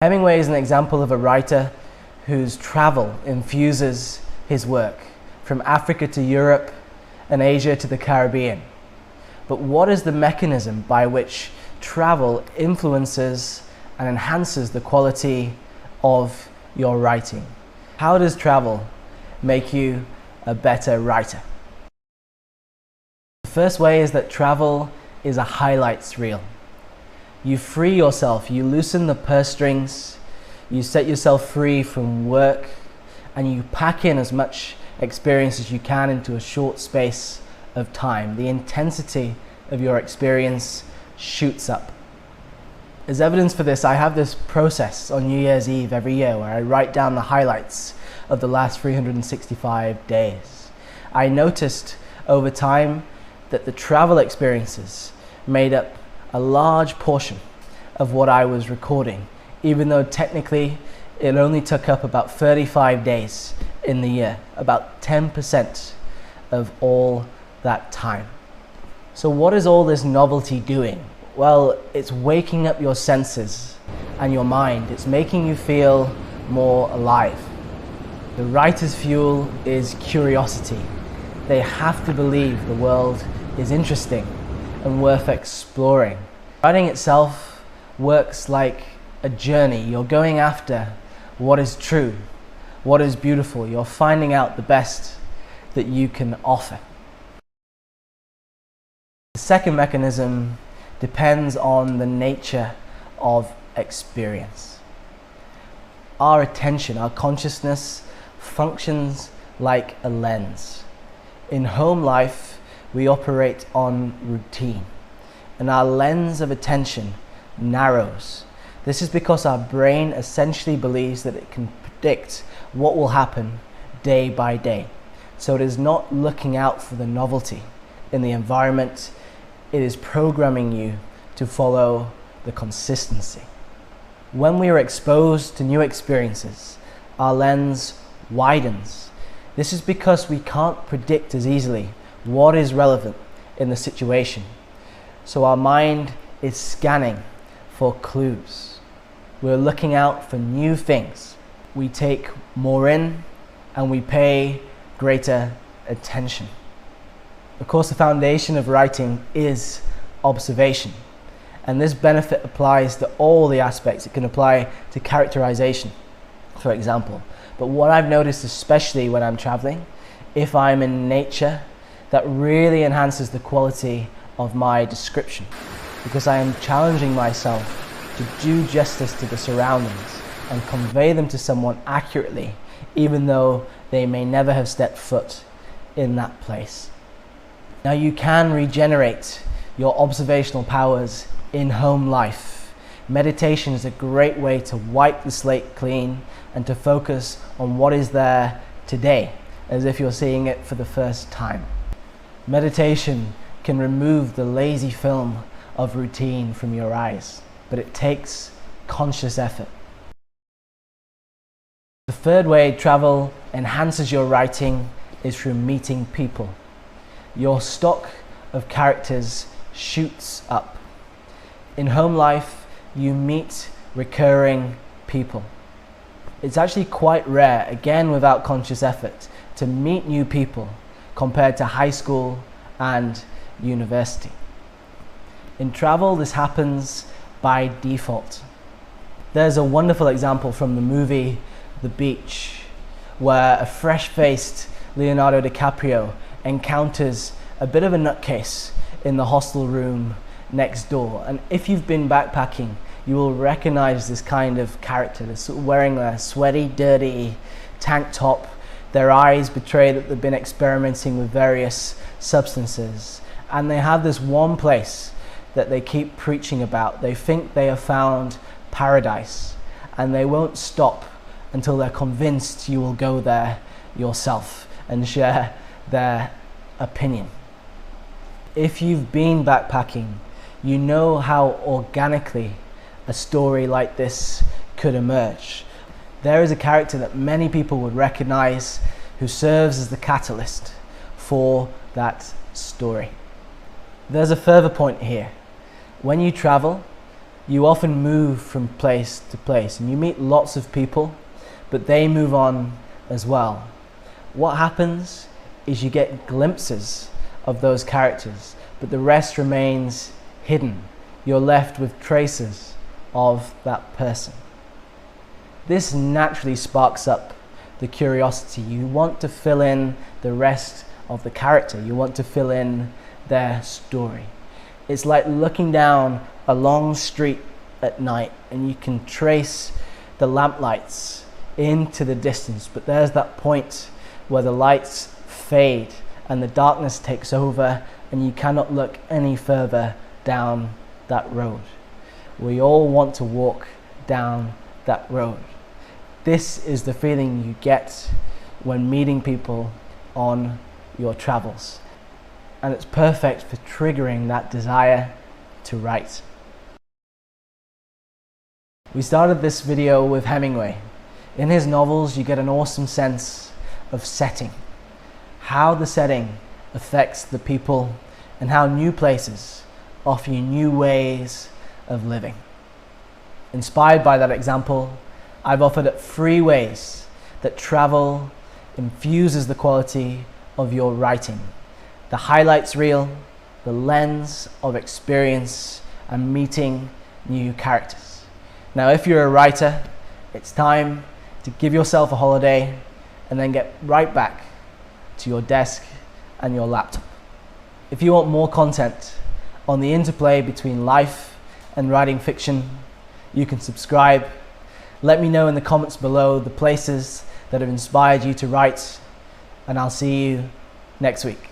Hemingway is an example of a writer whose travel infuses his work, from Africa to Europe and Asia to the Caribbean. But what is the mechanism by which travel influences and enhances the quality of your writing? How does travel make you a better writer? The first way is that travel is a highlights reel. You free yourself, you loosen the purse strings, you set yourself free from work, and you pack in as much experience as you can into a short space of time. The intensity of your experience shoots up. As evidence for this, I have this process on New Year's Eve every year where I write down the highlights of the last 365 days. I noticed over time that the travel experiences made up a large portion of what I was recording, even though technically it only took up about 35 days in the year, about 10% of all that time. So what is all this novelty doing? Well, it's waking up your senses and your mind. It's making you feel more alive. The writer's fuel is curiosity. They have to believe the world is interesting and worth exploring. Writing itself works like a journey. You're going after what is true, what is beautiful. You're finding out the best that you can offer. The second mechanism depends on the nature of experience. Our attention, our consciousness functions like a lens. In home life, we operate on routine, and our lens of attention narrows. This is because our brain essentially believes that it can predict what will happen day by day. So it is not looking out for the novelty in the environment, it is programming you to follow the consistency. When we are exposed to new experiences, our lens widens. This is because we can't predict as easily what is relevant in the situation. So our mind is scanning for clues. We're looking out for new things. We take more in and we pay greater attention. Of course, the foundation of writing is observation. And this benefit applies to all the aspects. It can apply to characterization, for example. But what I've noticed, especially when I'm traveling, if I'm in nature, that really enhances the quality of my description, because I am challenging myself to do justice to the surroundings and convey them to someone accurately, even though they may never have stepped foot in that place. Now, you can regenerate your observational powers in home life. Meditation is a great way to wipe the slate clean and to focus on what is there today, as if you're seeing it for the first time. Meditation can remove the lazy film of routine from your eyes, but it takes conscious effort. The third way travel enhances your writing is through meeting people. Your stock of characters shoots up. In home life, you meet recurring people. It's actually quite rare, again without conscious effort, to meet new people compared to high school and university. In travel, this happens by default. There's a wonderful example from the movie The Beach, where a fresh-faced Leonardo DiCaprio encounters a bit of a nutcase in the hostel room next door. And if you've been backpacking, you will recognize this kind of character. They're sort of wearing a sweaty, dirty tank top. Their eyes betray that they've been experimenting with various substances. And they have this one place that they keep preaching about. They think they have found paradise, and they won't stop until they're convinced you will go there yourself and share their opinion. If you've been backpacking, you know how organically a story like this could emerge. There is a character that many people would recognize who serves as the catalyst for that story. There's a further point here. When you travel, You often move from place to place and you meet lots of people, but they move on as well. What happens is you get glimpses of those characters, but the rest remains hidden. You're left with traces of that person. This naturally sparks up the curiosity. You want to fill in the rest of the character. You want to fill in their story. It's like looking down a long street at night and you can trace the lamplights into the distance, but there's that point where the lights fade and the darkness takes over and you cannot look any further down that road. We all want to walk down that road. This is the feeling you get when meeting people on your travels, and it's perfect for triggering that desire to write. We started this video with Hemingway. In his novels, you get an awesome sense of setting, how the setting affects the people, and how new places offer you new ways of living. Inspired by that example, I've offered up 3 ways that travel infuses the quality of your writing: the highlights reel, the lens of experience, and meeting new characters. Now, if you're a writer, it's time to give yourself a holiday and then get right back to your desk and your laptop. If you want more content on the interplay between life and writing fiction, you can subscribe. Let me know in the comments below the places that have inspired you to write, and I'll see you next week.